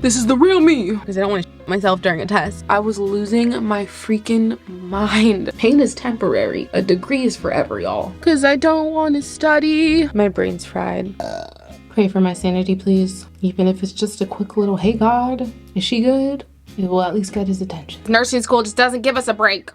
This is the real me. Because I don't want to myself during a test. I was losing my freaking mind. Pain is temporary. A degree is forever, y'all. Because I don't want to study. My brain's fried. Pray for my sanity, please. Even if it's just a quick little, hey God, is she good? It will at least get his attention. Nursing school just doesn't give us a break.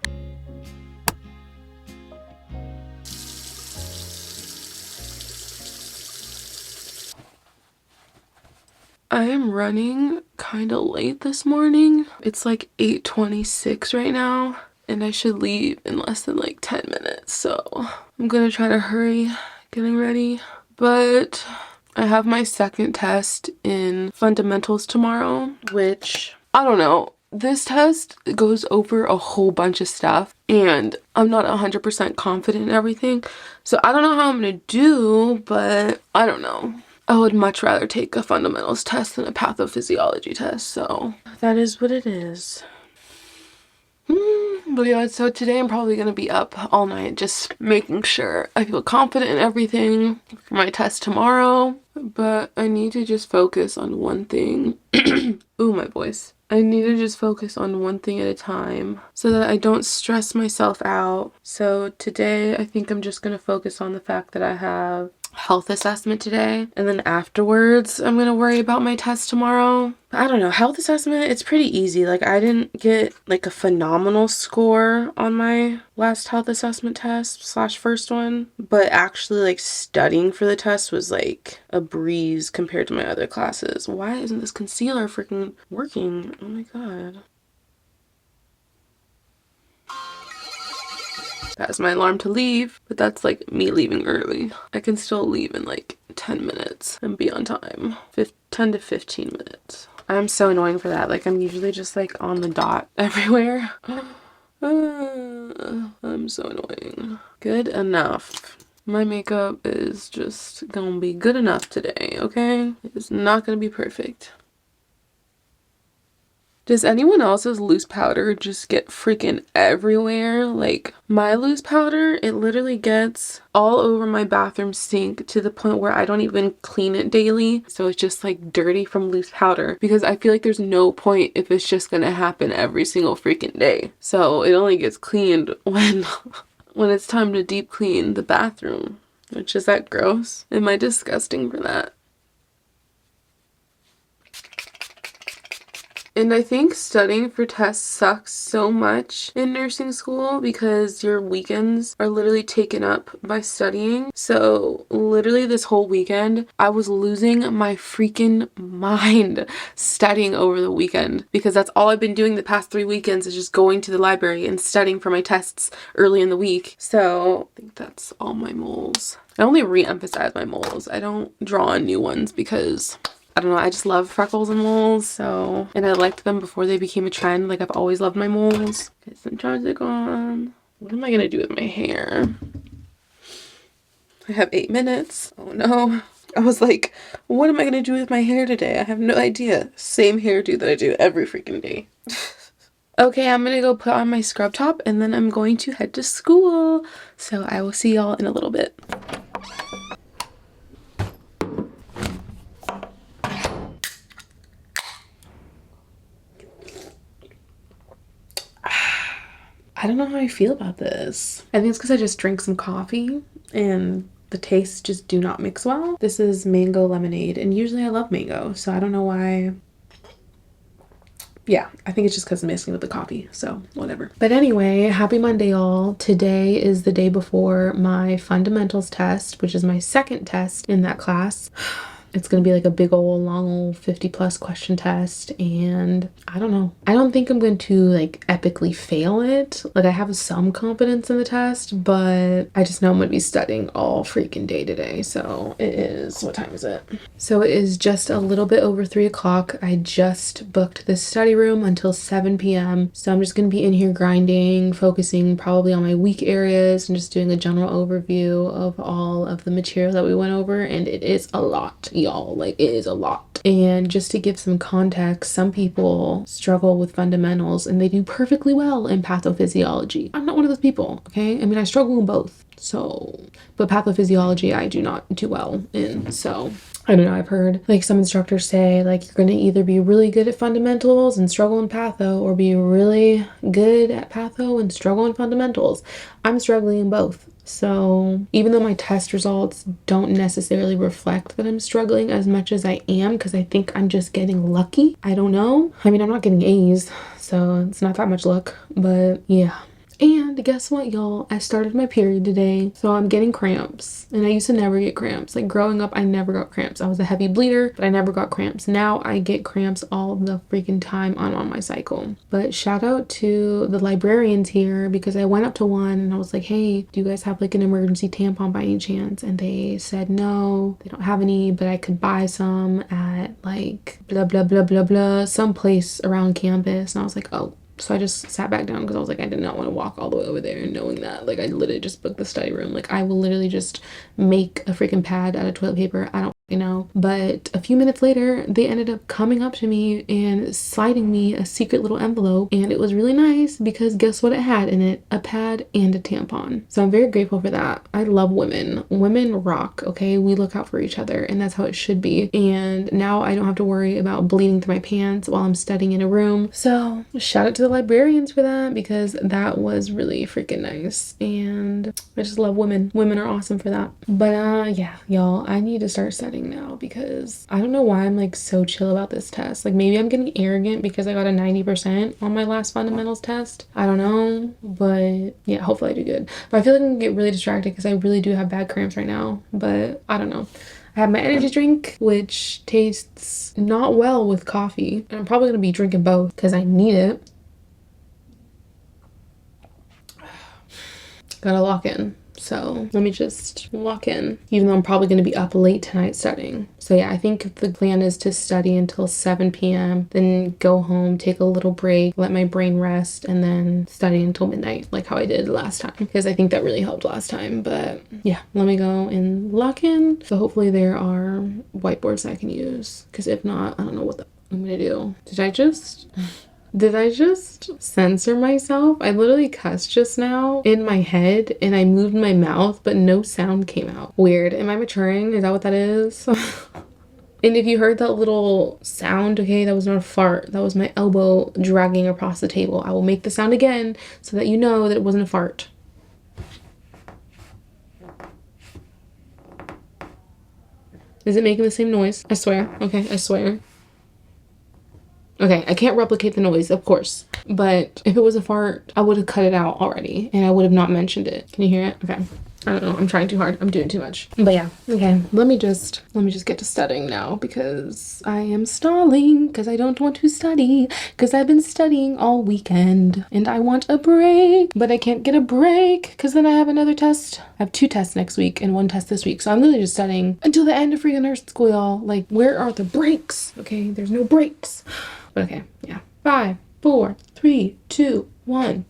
I am running kind of late this morning. It's like 8:26 right now, and I should leave in less than like 10 minutes. So I'm gonna try to hurry getting ready. But I have my second test in fundamentals tomorrow, which I don't know. This test goes over a whole bunch of stuff, and I'm not 100% confident in everything. So I don't know how I'm gonna do, but I don't know. I would much rather take a fundamentals test than a pathophysiology test, so that is what it is. But yeah, so today I'm probably going to be up all night just making sure I feel confident in everything for my test tomorrow. But I need to just focus on one thing. Ooh, my voice. I need to just focus on one thing at a time so that I don't stress myself out. So today I think I'm just going to focus on the fact that I have health assessment today, and then afterwards I'm gonna worry about my test tomorrow. I don't know, health assessment, it's pretty easy. Like, I didn't get like a phenomenal score on my last health assessment test / first one, but actually like studying for the test was like a breeze compared to my other classes. Why isn't this concealer freaking working? Oh my god. That is my alarm to leave, but that's like me leaving early. I can still leave in like 10 minutes and be on time. 10 to 15 minutes. I'm so annoying for that. Like, I'm usually just like on the dot everywhere. I'm so annoying. Good enough. My makeup is just gonna be good enough today, okay? It's not gonna be perfect. Does anyone else's loose powder just get freaking everywhere? Like, my loose powder, it literally gets all over my bathroom sink to the point where I don't even clean it daily. So it's just like dirty from loose powder, because I feel like there's no point if it's just gonna happen every single freaking day. So it only gets cleaned when it's time to deep clean the bathroom. Which, is that gross? Am I disgusting for that? And I think studying for tests sucks so much in nursing school because your weekends are literally taken up by studying. So literally this whole weekend, I was losing my freaking mind studying over the weekend, because that's all I've been doing the past 3 weekends is just going to the library and studying for my tests early in the week. So I think that's all my moles. I only re-emphasize my moles. I don't draw on new ones because I don't know, I just love freckles and moles, so, and I liked them before they became a trend. Like, I've always loved my moles. Okay, sometimes they're gone. What am I gonna do with my hair? I have 8 minutes. Oh no. I was like, what am I gonna do with my hair today? I have no idea. Same hairdo that I do every freaking day. Okay, I'm gonna go put on my scrub top and then I'm going to head to school. So I will see y'all in a little bit. I don't know how I feel about this. I think it's because I just drank some coffee and the tastes just do not mix well. This is mango lemonade, and usually I love mango, so I don't know why. Yeah, I think it's just because I'm mixing with the coffee, so whatever. But anyway, happy Monday, y'all. Today is the day before my fundamentals test, which is my second test in that class. It's gonna be like a big old long old 50+ question test, and I don't know. I don't think I'm going to like epically fail it. Like, I have some confidence in the test, but I just know I'm gonna be studying all freaking day today. So it is, what time is it? So it is just a little bit over 3 o'clock. I just booked this study room until 7 p.m. So I'm just gonna be in here grinding, focusing probably on my weak areas and just doing a general overview of all of the material that we went over, and it is a lot, y'all. Like, it is a lot. And just to give some context, some people struggle with fundamentals and they do perfectly well in pathophysiology. I'm not one of those people, okay? I mean, I struggle in both. So, but pathophysiology, I do not do well in. So, I don't know, I've heard like some instructors say like you're going to either be really good at fundamentals and struggle in patho, or be really good at patho and struggle in fundamentals. I'm struggling in both. So even though my test results don't necessarily reflect that I'm struggling as much as I am, because I think I'm just getting lucky. I don't know. I mean, I'm not getting A's, so it's not that much luck, but yeah. And guess what, y'all? I started my period today, so I'm getting cramps. And I used to never get cramps. Like, growing up, I never got cramps. I was a heavy bleeder, but I never got cramps. Now I get cramps all the freaking time I'm on my cycle. But shout out to the librarians here, because I went up to one and I was like, hey, do you guys have like an emergency tampon by any chance? And they said no, they don't have any, but I could buy some at like blah blah blah blah blah, some place around campus. And I was like, oh. So I just sat back down because I was like, I did not want to walk all the way over there, and knowing that, like, I literally just booked the study room. Like, I will literally just make a freaking pad out of toilet paper. I don't know. But a few minutes later, they ended up coming up to me and sliding me a secret little envelope, and it was really nice because guess what it had in it? A pad and a tampon. So I'm very grateful for that. I love women. Women rock, okay? We look out for each other, and that's how it should be. And now I don't have to worry about bleeding through my pants while I'm studying in a room. So shout out to the librarians for that, because that was really freaking nice. And I just love women. Women are awesome for that. But yeah, y'all, I need to start studying now, because I don't know why I'm like so chill about this test. Like, maybe I'm getting arrogant because I got a 90% on my last fundamentals test. I don't know, but yeah, hopefully I do good. But I feel like I'm gonna get really distracted because I really do have bad cramps right now, but I don't know. I have my energy drink, which tastes not well with coffee, and I'm probably gonna be drinking both because I need it. Gotta lock in. So let me just lock in, even though I'm probably going to be up late tonight studying. So yeah, I think the plan is to study until 7 p.m., then go home, take a little break, let my brain rest, and then study until midnight, like how I did last time, because I think that really helped last time. But yeah, let me go and lock in. So hopefully there are whiteboards I can use, because if not, I don't know what I'm going to do. Did I just censor myself? I literally cussed just now in my head and I moved my mouth, but no sound came out. Weird. Am I maturing? Is that what that is? And if you heard that little sound, okay, that was not a fart. That was my elbow dragging across the table. I will make the sound again so that you know that it wasn't a fart. Is it making the same noise? I swear. Okay, I swear. Okay, I can't replicate the noise, of course, but if it was a fart, I would have cut it out already and I would have not mentioned it. Can you hear it? Okay. I don't know. I'm trying too hard. I'm doing too much. But yeah. Okay. Let me just get to studying now, because I am stalling because I don't want to study, because I've been studying all weekend and I want a break, but I can't get a break because then I have another test. I have 2 tests next week and 1 test this week. So I'm literally just studying until the end of freaking nursing school, y'all. Like, where are the breaks? Okay. There's no breaks. But okay. Yeah. 5, 4, 3, 2, 1.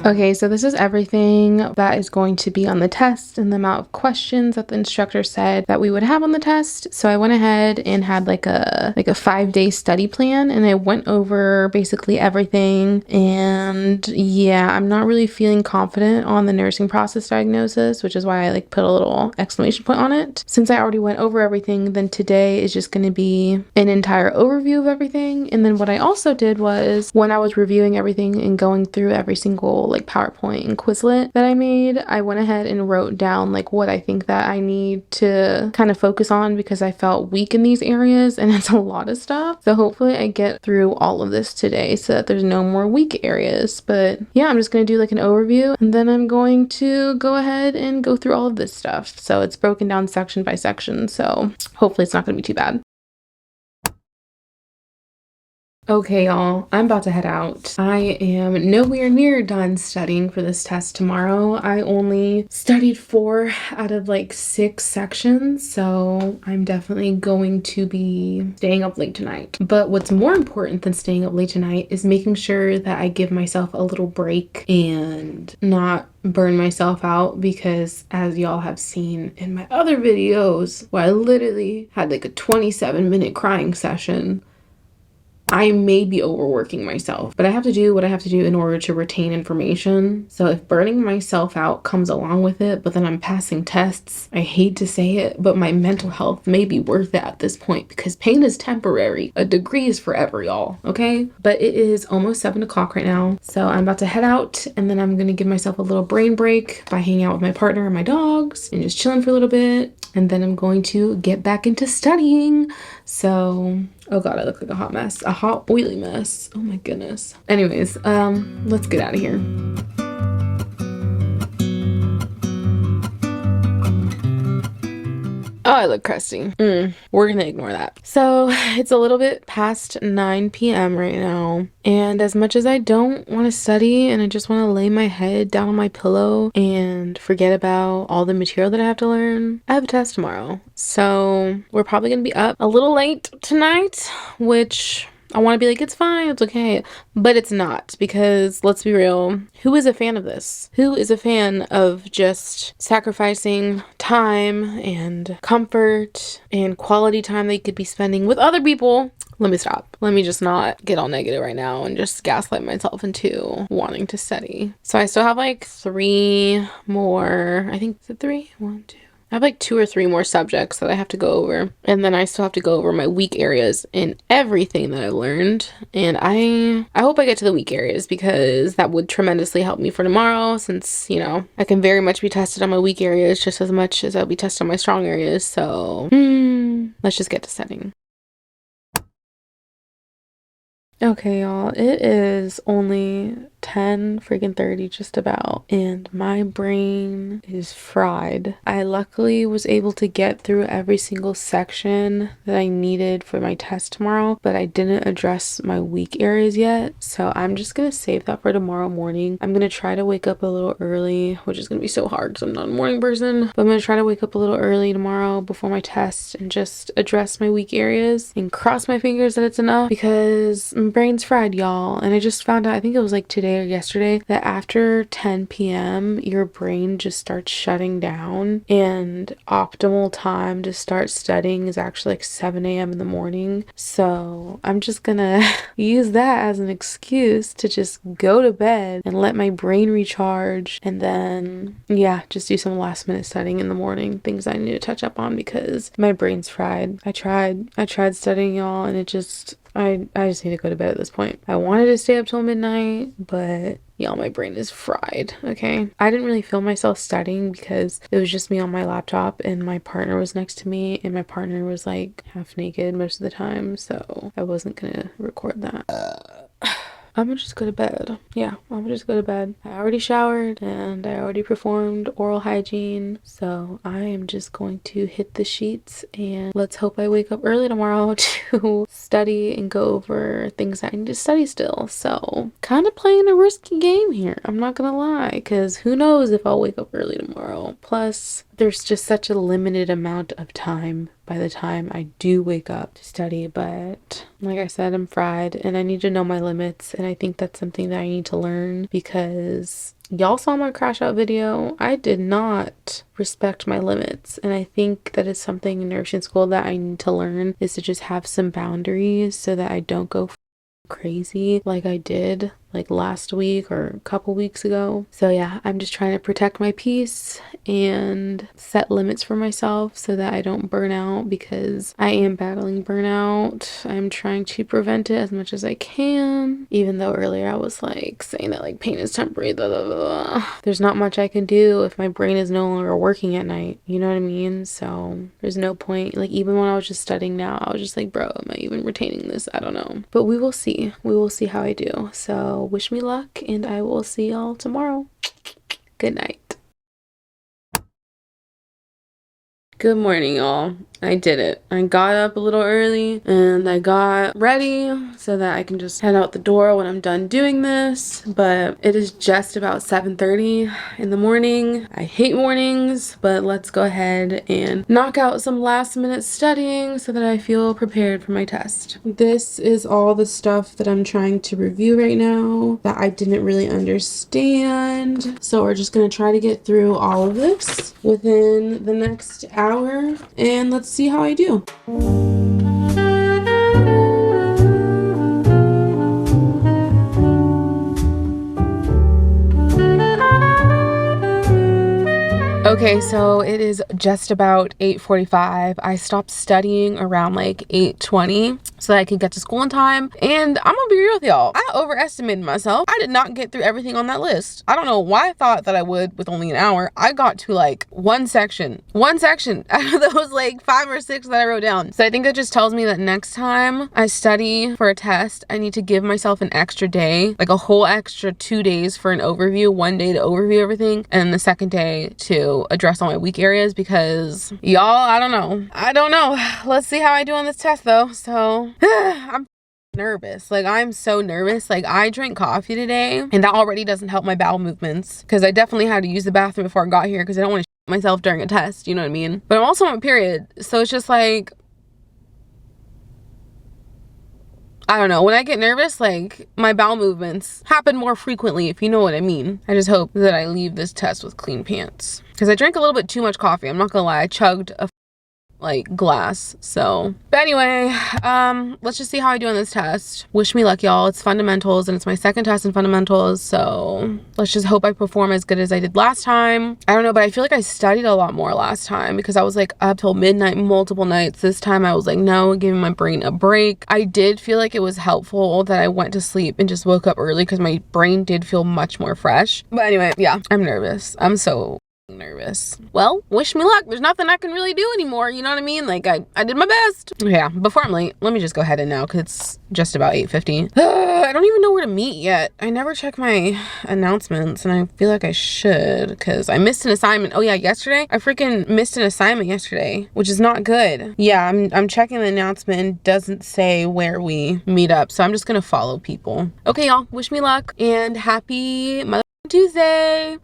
Okay, so this is everything that is going to be on the test and the amount of questions that the instructor said that we would have on the test. So I went ahead and had like a 5-day study plan, and I went over basically everything. And yeah, I'm not really feeling confident on the nursing process diagnosis, which is why I like put a little exclamation point on it. Since I already went over everything, then today is just going to be an entire overview of everything. And then what I also did was, when I was reviewing everything and going through every single like PowerPoint and Quizlet that I made, I went ahead and wrote down like what I think that I need to kind of focus on, because I felt weak in these areas, and it's a lot of stuff. So hopefully I get through all of this today so that there's no more weak areas. But yeah, I'm just going to do like an overview, and then I'm going to go ahead and go through all of this stuff. So it's broken down section by section, so hopefully it's not going to be too bad. Okay, y'all, I'm about to head out. I am nowhere near done studying for this test tomorrow. I only studied 4 out of like 6 sections, so I'm definitely going to be staying up late tonight. But what's more important than staying up late tonight is making sure that I give myself a little break and not burn myself out, because as y'all have seen in my other videos where I literally had like a 27-minute crying session, I may be overworking myself, but I have to do what I have to do in order to retain information. So if burning myself out comes along with it, but then I'm passing tests, I hate to say it, but my mental health may be worth it at this point, because pain is temporary. A degree is forever, y'all, okay? But it is almost 7 o'clock right now. So I'm about to head out, and then I'm gonna give myself a little brain break by hanging out with my partner and my dogs and just chilling for a little bit. And then I'm going to get back into studying. So, oh god, I look like a hot mess. A hot, oily mess. Oh my goodness. Anyways, let's get out of here. Oh, I look crusty. We're gonna ignore that. So it's a little bit past 9 p.m. right now. And as much as I don't want to study and I just want to lay my head down on my pillow and forget about all the material that I have to learn, I have a test tomorrow. So we're probably gonna be up a little late tonight, which I want to be like, it's fine, it's okay. But it's not, because let's be real, who is a fan of this? Who is a fan of just sacrificing time and comfort and quality time they could be spending with other people? Let me stop. Let me just not get all negative right now and just gaslight myself into wanting to study. So I still have like 3 more, I think, is it 3? 1, 2. I have like 2 or 3 more subjects that I have to go over. And then I still have to go over my weak areas in everything that I learned. And I hope I get to the weak areas, because that would tremendously help me for tomorrow, since, you know, I can very much be tested on my weak areas just as much as I'll be tested on my strong areas. So, let's just get to studying. Okay, y'all, it is only 10 freaking 30 just about, and my brain is fried. I luckily was able to get through every single section that I needed for my test tomorrow, but I didn't address my weak areas yet, so I'm just gonna save that for tomorrow morning. I'm gonna try to wake up a little early, which is gonna be so hard because I'm not a morning person, but I'm gonna try to wake up a little early tomorrow before my test and just address my weak areas and cross my fingers that it's enough, because my brain's fried, y'all. And I just found out, I think it was like today or yesterday, that after 10 p.m. your brain just starts shutting down, and optimal time to start studying is actually like 7 a.m. in the morning. So I'm just gonna use that as an excuse to just go to bed and let my brain recharge, and then yeah, just do some last minute studying in the morning, things I need to touch up on, because my brain's fried. I tried studying, y'all, and it just, I just need to go to bed at this point. I wanted to stay up till midnight, but y'all, my brain is fried, okay? I didn't really feel myself studying because it was just me on my laptop and my partner was next to me, and my partner was like half naked most of the time, so I wasn't gonna record that. I'm gonna just go to bed. Yeah, I'm gonna just go to bed. I already showered and I already performed oral hygiene, so I am just going to hit the sheets, and let's hope I wake up early tomorrow to study and go over things that I need to study still. So kind of playing a risky game here, I'm not gonna lie, because who knows if I'll wake up early tomorrow. Plus, there's just such a limited amount of time by the time I do wake up to study. But like I said, I'm fried and I need to know my limits, and I think that's something that I need to learn, because y'all saw my crash out video. I did not respect my limits, and I think that is something in nursing school that I need to learn, is to just have some boundaries so that I don't go crazy like I did like last week or a couple weeks ago. So yeah, I'm just trying to protect my peace and set limits for myself so that I don't burn out, because I am battling burnout. I'm trying to prevent it as much as I can, even though earlier I was like saying that like pain is temporary, blah, blah, blah. There's not much I can do if my brain is no longer working at night, you know what I mean? So there's no point. Like even when I was just studying now, I was just like, bro, am I even retaining this? I don't know, but we will see how I do. So wish me luck, and I will see y'all tomorrow. Good night. Good morning, y'all. I did it. I got up a little early and I got ready so that I can just head out the door when I'm done doing this, but it is just about 7:30 in the morning. I hate mornings, but let's go ahead and knock out some last minute studying so that I feel prepared for my test. This is all the stuff that I'm trying to review right now that I didn't really understand. So we're just gonna try to get through all of this within the next hour and let's see how I do. Okay, so it is just about 8:45. I stopped studying around like 8:20 so that I could get to school in time. And I'm gonna be real with y'all. I overestimated myself. I did not get through everything on that list. I don't know why I thought that I would with only an hour. I got to like one section out of those like 5 or 6 that I wrote down. So I think that just tells me that next time I study for a test, I need to give myself an extra day, like a whole extra 2 days for an overview, 1 day to overview everything, and the second day to address all my weak areas because y'all, I don't know. Let's see how I do on this test though. So I'm nervous. Like I'm so nervous. Like I drank coffee today and that already doesn't help my bowel movements because I definitely had to use the bathroom before I got here because I don't want to myself during a test, you know what I mean? But I'm also on a period, so it's just like, I don't know, when I get nervous, like my bowel movements happen more frequently, if you know what I mean. I just hope that I leave this test with clean pants because I drank a little bit too much coffee. I'm not gonna lie, I chugged a like glass. So but anyway, let's just see how I do on this test. Wish me luck, y'all. It's fundamentals and it's my second test in fundamentals, so let's just hope I perform as good as I did last time. I don't know, but I feel like I studied a lot more last time because I was like up till midnight multiple nights. This time I was like, no, giving my brain a break. I did feel like it was helpful that I went to sleep and just woke up early because my brain did feel much more fresh. But anyway, yeah, I'm nervous. I'm so nervous. Well, wish me luck. There's nothing I can really do anymore, you know what I mean? Like I did my best. Yeah, before I'm late, let me just go ahead and now because it's just about 8:50. I don't even know where to meet yet. I never check my announcements and I feel like I should because I missed an assignment. Oh yeah, yesterday I freaking missed an assignment yesterday, which is not good. Yeah, I'm checking the announcement and it doesn't say where we meet up, so I'm just gonna follow people. Okay, y'all, wish me luck and happy Mother Tuesday.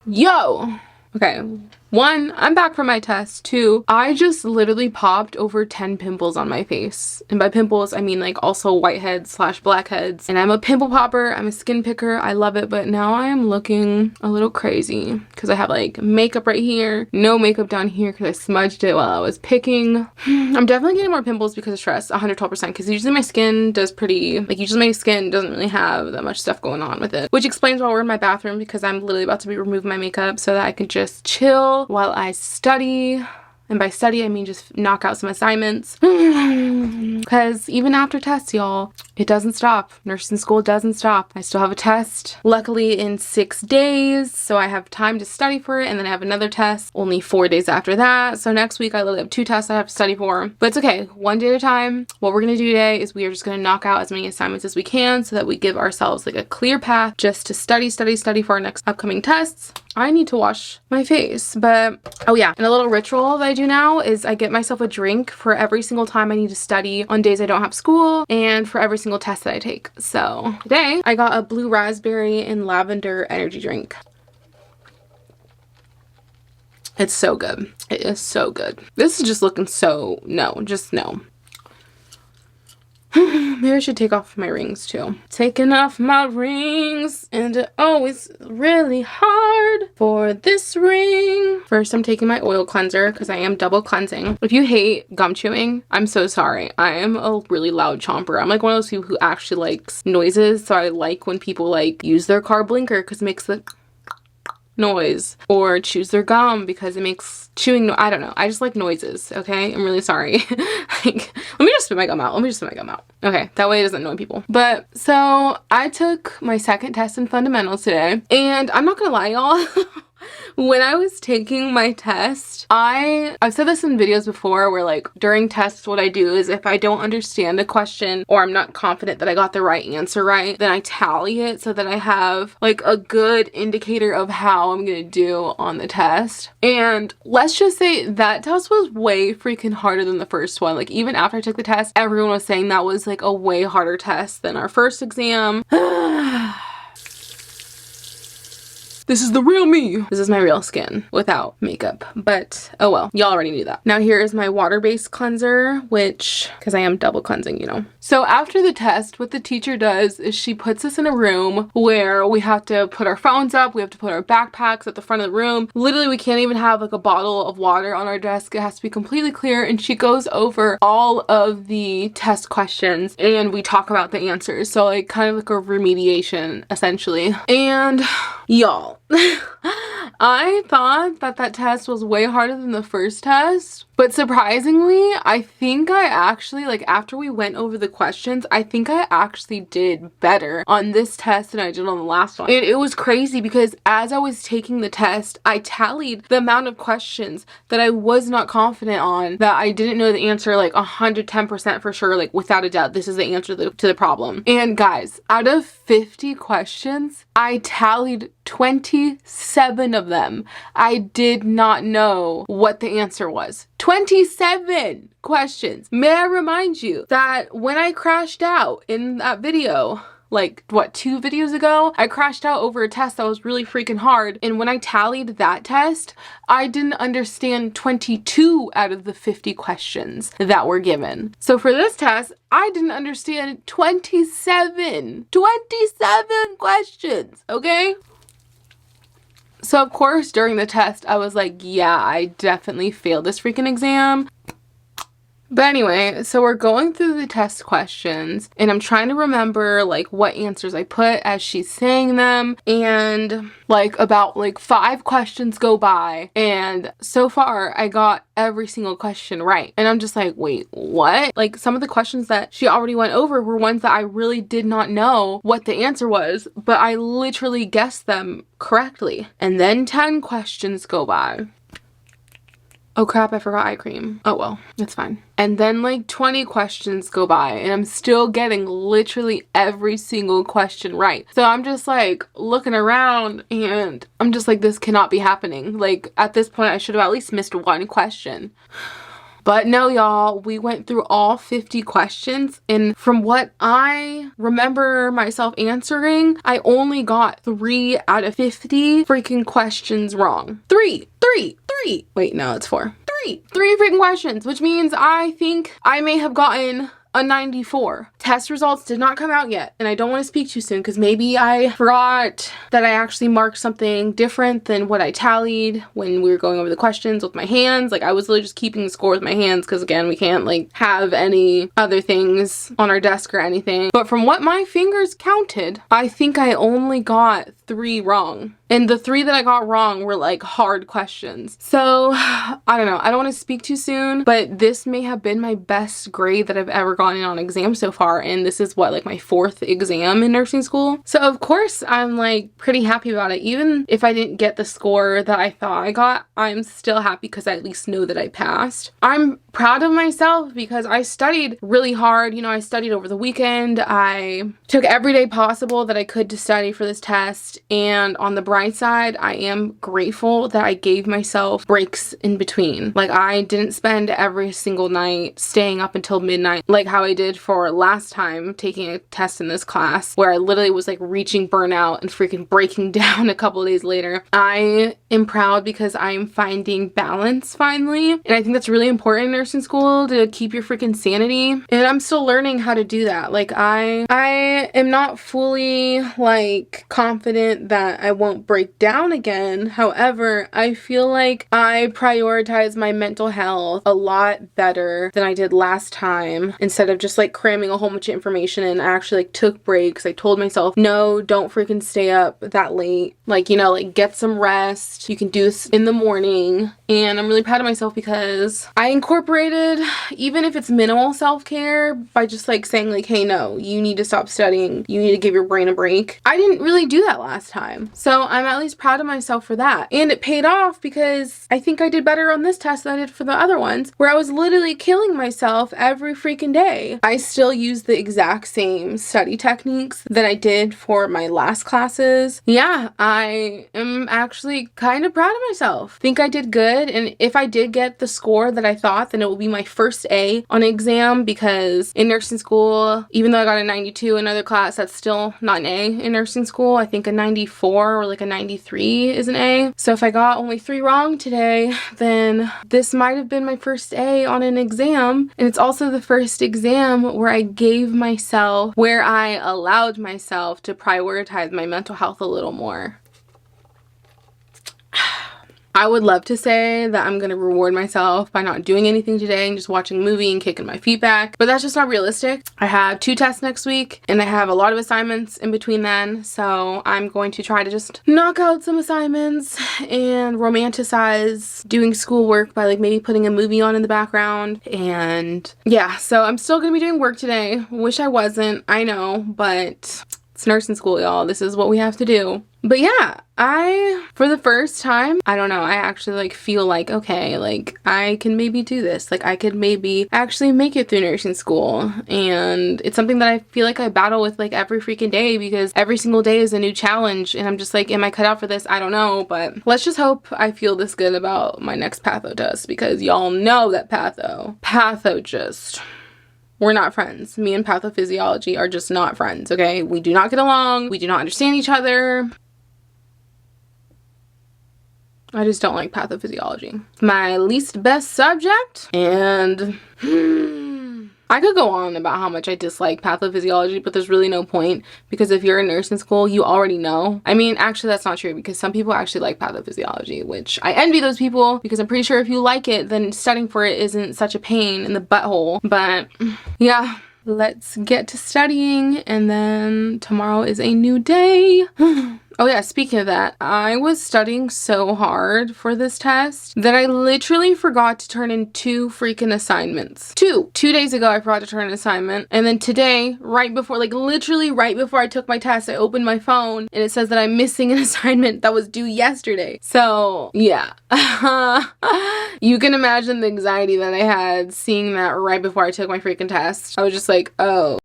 Yo, okay, 1, I'm back from my test. 2, I just literally popped over 10 pimples on my face. And by pimples, I mean like also whiteheads / blackheads. And I'm a pimple popper, I'm a skin picker, I love it. But now I am looking a little crazy because I have like makeup right here, no makeup down here because I smudged it while I was picking. I'm definitely getting more pimples because of stress, 112%, because usually my skin does usually my skin doesn't really have that much stuff going on with it. Which explains why we're in my bathroom because I'm literally about to be removing my makeup so that I can just chill while I study. And by study, I mean just knock out some assignments. Because even after tests, y'all, it doesn't stop. Nursing school doesn't stop. I still have a test, luckily in 6 days. So I have time to study for it. And then I have another test only 4 days after that. So next week, I literally have 2 tests I have to study for. But it's okay. One day at a time. What we're going to do today is we are just going to knock out as many assignments as we can so that we give ourselves like a clear path just to study for our next upcoming tests. I need to wash my face, but oh yeah, and a little ritual that I do now is I get myself a drink for every single time I need to study on days I don't have school and for every single test that I take. So today I got a blue raspberry and lavender energy drink. It's so good. It is so good. This is just looking so no. Maybe I should take off my rings too. Taking off my rings, and it always really hard for this ring. First, I'm taking my oil cleanser because I am double cleansing. If you hate gum chewing, I'm so sorry. I am a really loud chomper. I'm like one of those people who actually likes noises, so I like when people like use their car blinker because it makes the noise, or chews their gum because it makes chewing I don't know. I just like noises, okay? I'm really sorry. Like, let me just spit my gum out. Okay, that way it doesn't annoy people. But so I took my second test in fundamentals today, and I'm not gonna lie, y'all. When I was taking my test, I've said this in videos before where like during tests what I do is if I don't understand a question or I'm not confident that I got the right answer right, then I tally it so that I have like a good indicator of how I'm gonna do on the test. And let's just say that test was way freaking harder than the first one. Like even after I took the test, everyone was saying that was like a way harder test than our first exam. This is the real me. This is my real skin without makeup, but oh well, y'all already knew that. Now here is my water-based cleanser, which, because I am double cleansing, you know. So after the test, what the teacher does is she puts us in a room where we have to put our phones up, we have to put our backpacks at the front of the room. Literally, we can't even have like a bottle of water on our desk. It has to be completely clear, and she goes over all of the test questions and we talk about the answers. So like kind of like a remediation essentially. And y'all, I thought that test was way harder than the first test, but surprisingly, I think I actually, like after we went over the questions, I think I actually did better on this test than I did on the last one. And it was crazy because as I was taking the test, I tallied the amount of questions that I was not confident on, that I didn't know the answer like 110% for sure, like without a doubt, this is the answer to the problem. And guys, out of 50 questions, I tallied 27 of them. I did not know what the answer was. 27 questions. May I remind you that when I crashed out in that video, like what, 2 videos ago, I crashed out over a test that was really freaking hard, and when I tallied that test, I didn't understand 22 out of the 50 questions that were given. So for this test, I didn't understand 27 questions, okay? So of course during the test I was like, yeah, I definitely failed this freaking exam. But anyway, so we're going through the test questions and I'm trying to remember like what answers I put as she's saying them, and like about like 5 questions go by and so far I got every single question right. And I'm just like, wait, what? Like some of the questions that she already went over were ones that I really did not know what the answer was, but I literally guessed them correctly. And then 10 questions go by. Oh crap, I forgot eye cream. Oh well, it's fine. And then like 20 questions go by and I'm still getting literally every single question right. So I'm just like looking around and I'm just like, this cannot be happening. Like at this point I should have at least missed 1 question. But no, y'all, we went through all 50 questions, and from what I remember myself answering, I only got 3 out of 50 freaking questions wrong. 3. Wait, no, it's 4. 3 freaking questions, which means I think I may have gotten a 94. Test results did not come out yet, and I don't want to speak too soon because maybe I forgot that I actually marked something different than what I tallied when we were going over the questions with my hands. Like I was literally just keeping the score with my hands because again, we can't like have any other things on our desk or anything. But from what my fingers counted, I think I only got 3 wrong. And the 3 that I got wrong were like hard questions. So I don't know. I don't want to speak too soon, but this may have been my best grade that I've ever gotten on exam so far. And this is what, like my 4th exam in nursing school. So of course I'm like pretty happy about it. Even if I didn't get the score that I thought I got, I'm still happy because I at least know that I passed. I'm proud of myself because I studied really hard. You know, I studied over the weekend. I took every day possible that I could to study for this test. And on the bright side, I am grateful that I gave myself breaks in between. Like I didn't spend every single night staying up until midnight like how I did for last time taking a test in this class, where I literally was like reaching burnout and freaking breaking down a couple of days later. I am proud because I am finding balance finally. And I think that's really important in nursing school, to keep your freaking sanity. And I'm still learning how to do that. Like I am not fully like confident that I won't break down again. However, I feel like I prioritize my mental health a lot better than I did last time. Instead of just like cramming a whole bunch of information in, I actually like took breaks. I told myself, no, don't freaking stay up that late. Like, you know, like get some rest. You can do this in the morning. And I'm really proud of myself because I incorporate incorporated, even if it's minimal self-care, by just like saying like, hey, no, you need to stop studying. You need to give your brain a break. I didn't really do that last time. So I'm at least proud of myself for that. And it paid off because I think I did better on this test than I did for the other ones, where I was literally killing myself every freaking day. I still use the exact same study techniques that I did for my last classes. Yeah, I am actually kind of proud of myself. Think I did good, and if I did get the score that I thought, then it will be my first A on an exam, because in nursing school, even though I got a 92 in another class, that's still not an A in nursing school. I think a 94 or like a 93 is an A. So if I got only 3 wrong today, then this might have been my first A on an exam. And it's also the first exam where I allowed myself to prioritize my mental health a little more. I would love to say that I'm gonna reward myself by not doing anything today and just watching a movie and kicking my feet back, but that's just not realistic. I have 2 tests next week and I have a lot of assignments in between then, so I'm going to try to just knock out some assignments and romanticize doing schoolwork by like maybe putting a movie on in the background. And yeah, so I'm still gonna be doing work today. Wish I wasn't, I know, but it's nursing school, y'all. This is what we have to do. But yeah, for the first time, I don't know, I actually like feel like, okay, like I can maybe do this. Like I could maybe actually make it through nursing school. And it's something that I feel like I battle with like every freaking day, because every single day is a new challenge. And I'm just like, am I cut out for this? I don't know. But let's just hope I feel this good about my next Patho test, because y'all know that Patho just... We're not friends. Me and pathophysiology are just not friends, okay? We do not get along. We do not understand each other. I just don't like pathophysiology. My least best subject, and I could go on about how much I dislike pathophysiology, but there's really no point, because if you're in nursing school, you already know. I mean, actually that's not true, because some people actually like pathophysiology, which I envy those people, because I'm pretty sure if you like it, then studying for it isn't such a pain in the butthole. But yeah, let's get to studying, and then tomorrow is a new day. Oh yeah, speaking of that, I was studying so hard for this test that I literally forgot to turn in 2 freaking assignments. 2 days ago, I forgot to turn an assignment. And then today, right before, like literally right before I took my test, I opened my phone and it says that I'm missing an assignment that was due yesterday. So yeah, you can imagine the anxiety that I had seeing that right before I took my freaking test. I was just like, oh,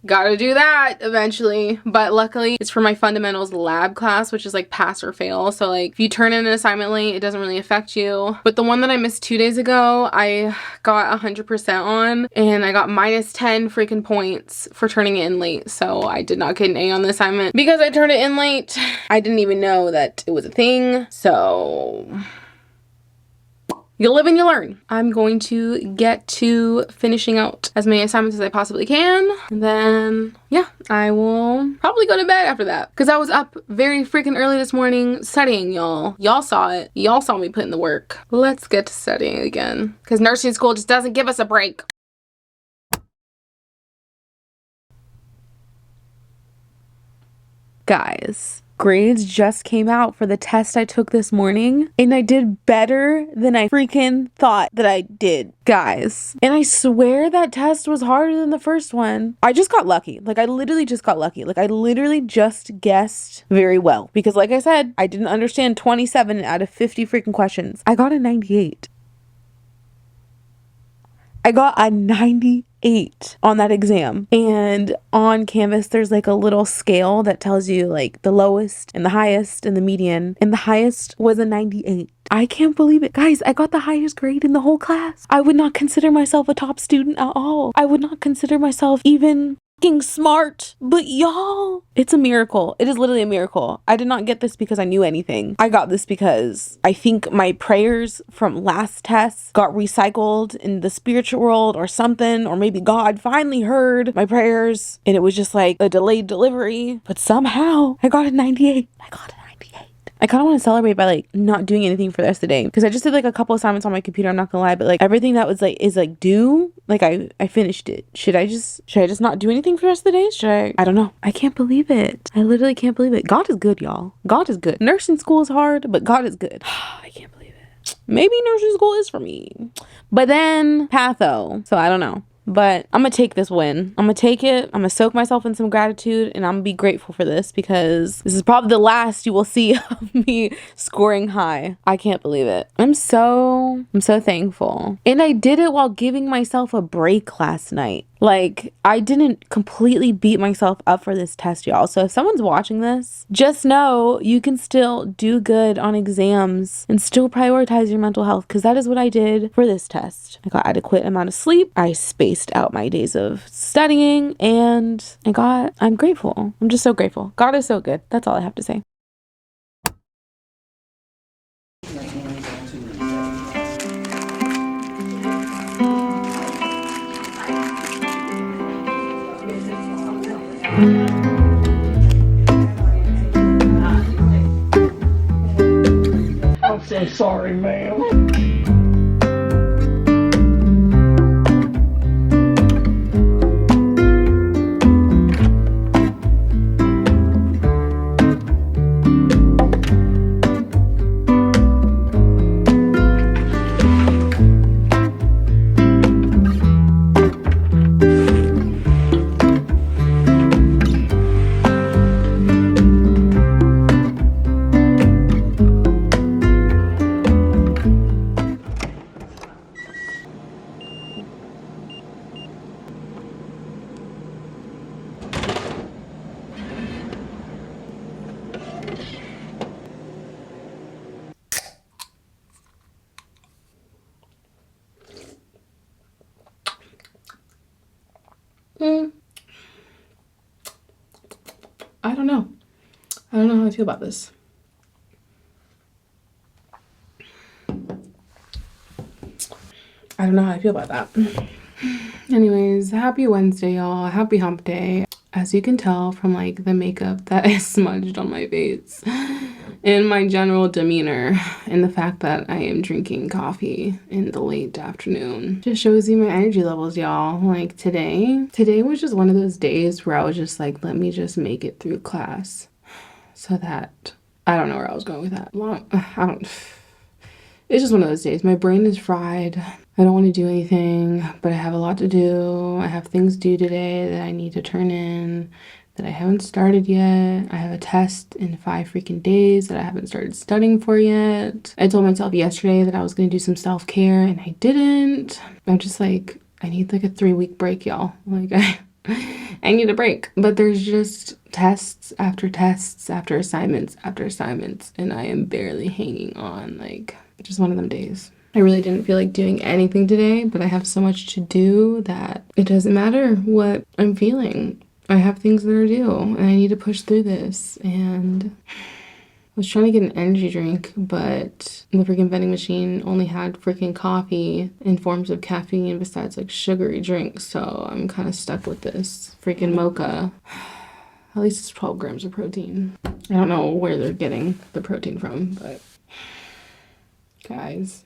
gotta do that eventually. But luckily it's for my fundamentals lab class, which is like pass or fail. So like if you turn in an assignment late, it doesn't really affect you. But the one that I missed 2 days ago, I got 100% on, and I got -10 freaking points for turning it in late. So I did not get an A on the assignment because I turned it in late. I didn't even know that it was a thing. So you live and you learn. I'm going to get to finishing out as many assignments as I possibly can. And then, yeah, I will probably go to bed after that, because I was up very freaking early this morning studying, y'all. Y'all saw it. Y'all saw me put in the work. Let's get to studying again, because nursing school just doesn't give us a break. Guys, grades just came out for the test I took this morning, and I did better than I freaking thought that I did, guys. And I swear that test was harder than the first one. I just got lucky. Like I literally just got lucky. Like I literally just guessed very well, because like I said, I didn't understand 27 out of 50 freaking questions. I got a 98. I got a 98 on that exam. And on Canvas, there's like a little scale that tells you like the lowest and the highest and the median. And the highest was a 98. I can't believe it. Guys, I got the highest grade in the whole class. I would not consider myself a top student at all. I would not consider myself even fucking smart. But y'all, it's a miracle. It is literally a miracle. I did not get this because I knew anything. I got this because I think my prayers from last test got recycled in the spiritual world or something, or maybe God finally heard my prayers and it was just like a delayed delivery. But somehow I got a 98. I got a 98. I kind of want to celebrate by like not doing anything for the rest of the day, because I just did like a couple assignments on my computer, I'm not gonna lie, but like everything that was like is like due, like I finished it. Should I just not do anything for the rest of the day? I don't know. I can't believe it. I literally can't believe it. God is good, y'all. God is good. Nursing school is hard, but God is good. I can't believe it. maybe nursing school is for me. But then Patho, so I don't know. But I'm gonna take this win. I'm gonna take it. I'm gonna soak myself in some gratitude, and I'm gonna be grateful for this, because this is probably the last you will see of me scoring high. I can't believe it. I'm so thankful. And I did it while giving myself a break last night. Like, I didn't completely beat myself up for this test, y'all. So if someone's watching this, just know you can still do good on exams and still prioritize your mental health, because that is what I did for this test. I got adequate amount of sleep. I spaced out my days of studying, and I'm grateful. I'm just so grateful. God is so good. That's all I have to say. I'm so sorry, ma'am. I don't know. I don't know how I feel about this. I don't know how I feel about that. Anyways, happy Wednesday, y'all. Happy hump day. As you can tell from like the makeup that is smudged on my face and my general demeanor and the fact that I am drinking coffee in the late afternoon, just shows you my energy levels, y'all. Like today was just one of those days where I was just like, let me just make it through class, so that I don't know where I was going with that. It's just one of those days. My brain is fried. I don't want to do anything, but I have a lot to do. I have things due today that I need to turn in that I haven't started yet. I have a test in 5 freaking days that I haven't started studying for yet. I told myself yesterday that I was going to do some self-care, and I didn't. I'm just like, I need like a 3-week break, y'all. Like, I need a break. But there's just tests after assignments after assignments, and I am barely hanging on. Like, just one of them days. I really didn't feel like doing anything today, but I have so much to do that it doesn't matter what I'm feeling. I have things that are due, and I need to push through this. And I was trying to get an energy drink, but the freaking vending machine only had freaking coffee in forms of caffeine besides like sugary drinks. So I'm kind of stuck with this freaking mocha. At least it's 12 grams of protein. I don't know where they're getting the protein from, but guys,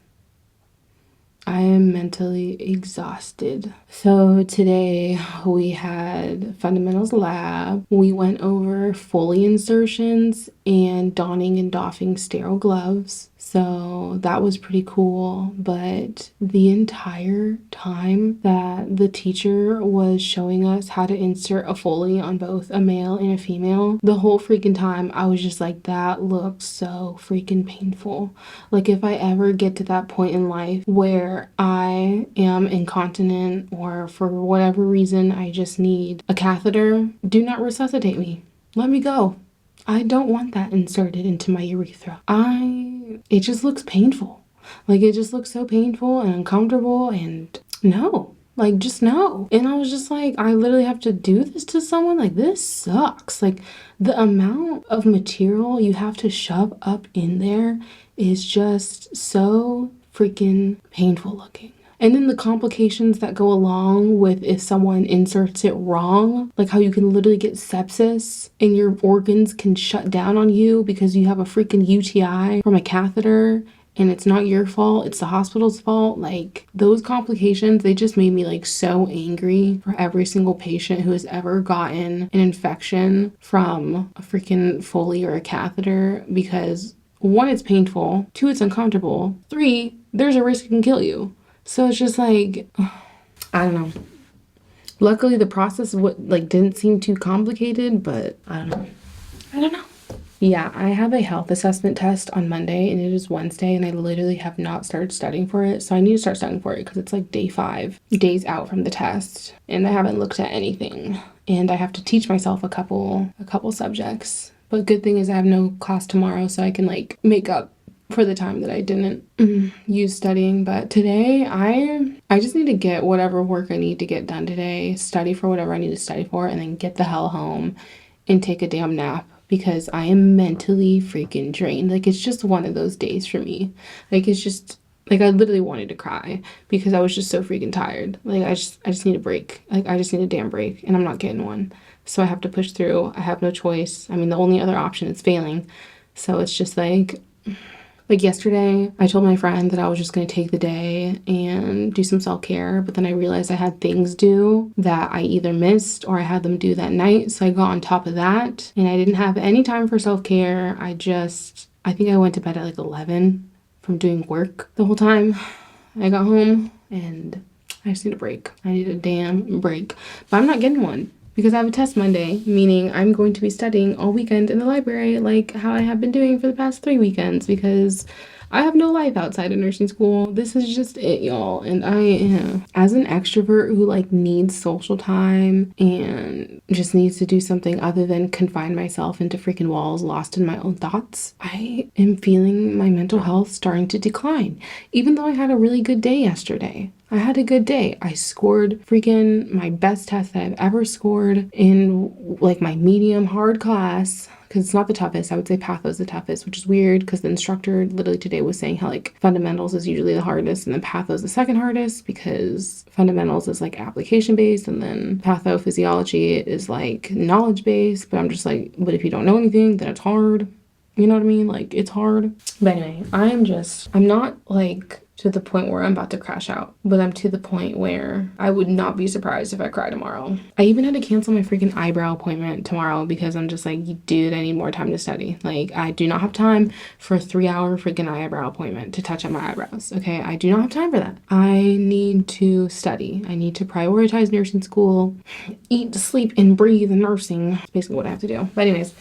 I am mentally exhausted. So today we had fundamentals lab. We went over Foley insertions and donning and doffing sterile gloves. So that was pretty cool. But the entire time that the teacher was showing us how to insert a Foley on both a male and a female, the whole freaking time I was just like, that looks so freaking painful. Like, if I ever get to that point in life where I am incontinent, or for whatever reason I just need a catheter, do not resuscitate me. Let me go. I don't want that inserted into my urethra. It just looks painful. Like, it just looks so painful and uncomfortable, and no. Like, just no. And I was just like, I literally have to do this to someone? Like, this sucks. Like, the amount of material you have to shove up in there is just so freaking painful looking. And then the complications that go along with if someone inserts it wrong, like how you can literally get sepsis and your organs can shut down on you because you have a freaking UTI from a catheter, and it's not your fault, it's the hospital's fault. Like, those complications, they just made me like so angry for every single patient who has ever gotten an infection from a freaking Foley or a catheter, because 1, it's painful. 2, it's uncomfortable. 3, there's a risk it can kill you. So it's just like, I don't know. Luckily, the process didn't seem too complicated, but I don't know. Yeah, I have a health assessment test on Monday and it is Wednesday and I literally have not started studying for it. So I need to start studying for it because it's like day 5, days out from the test, and I haven't looked at anything. And I have to teach myself a couple subjects. But good thing is I have no class tomorrow, so I can like make up for the time that I didn't use studying. But today I just need to get whatever work I need to get done today, study for whatever I need to study for, and then get the hell home and take a damn nap because I am mentally freaking drained. Like, it's just one of those days for me. Like, it's just like I literally wanted to cry because I was just so freaking tired. Like, I just need a break. Like, I just need a damn break, and I'm not getting one. So I have to push through. I have no choice. I mean, the only other option is failing. So it's just like yesterday, I told my friend that I was just going to take the day and do some self-care, but then I realized I had things due that I either missed or I had them due that night. So I got on top of that and I didn't have any time for self-care. I think I went to bed at like 11 from doing work the whole time. I got home and I just need a break. I need a damn break, but I'm not getting one. Because I have a test Monday, meaning I'm going to be studying all weekend in the library like how I have been doing for the past 3 weekends because I have no life outside of nursing school. This is just it, y'all. And as an extrovert who like needs social time and just needs to do something other than confine myself into freaking walls lost in my own thoughts, I am feeling my mental health starting to decline. Even though I had a really good day yesterday. I had a good day. I scored freaking my best test that I've ever scored in like my medium hard class. Because it's not the toughest. I would say Patho's the toughest, which is weird because the instructor literally today was saying how like fundamentals is usually the hardest and then Patho's the second hardest because fundamentals is like application based and then pathophysiology is like knowledge based. But I'm just like, but if you don't know anything, then it's hard. You know what I mean? Like, it's hard. But anyway, I'm not like to the point where I'm about to crash out, but I'm to the point where I would not be surprised if I cry tomorrow. I even had to cancel my freaking eyebrow appointment tomorrow because I'm just like, dude, I need more time to study. Like, I do not have time for a 3-hour freaking eyebrow appointment to touch up my eyebrows. Okay, I do not have time for that. I need to study. I need to prioritize nursing school, eat, sleep, and breathe nursing. That's basically what I have to do. But anyways,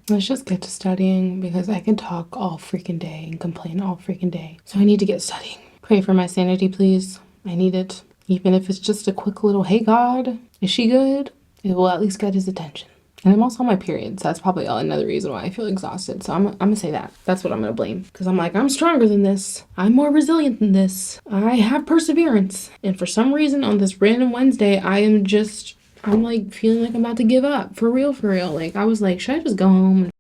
let's just get to studying because I can talk all freaking day and complain all freaking day. So I need to get studying. Pray for my sanity, please. I need it. Even if it's just a quick little, hey God, is she good? It will at least get his attention. And I'm also on my period, so that's probably another reason why I feel exhausted. So I'm gonna say that. That's what I'm gonna blame. Because I'm like, I'm stronger than this. I'm more resilient than this. I have perseverance. And for some reason on this random Wednesday, I'm like feeling like I'm about to give up. For real, for real. Like, I was like, should I just go home and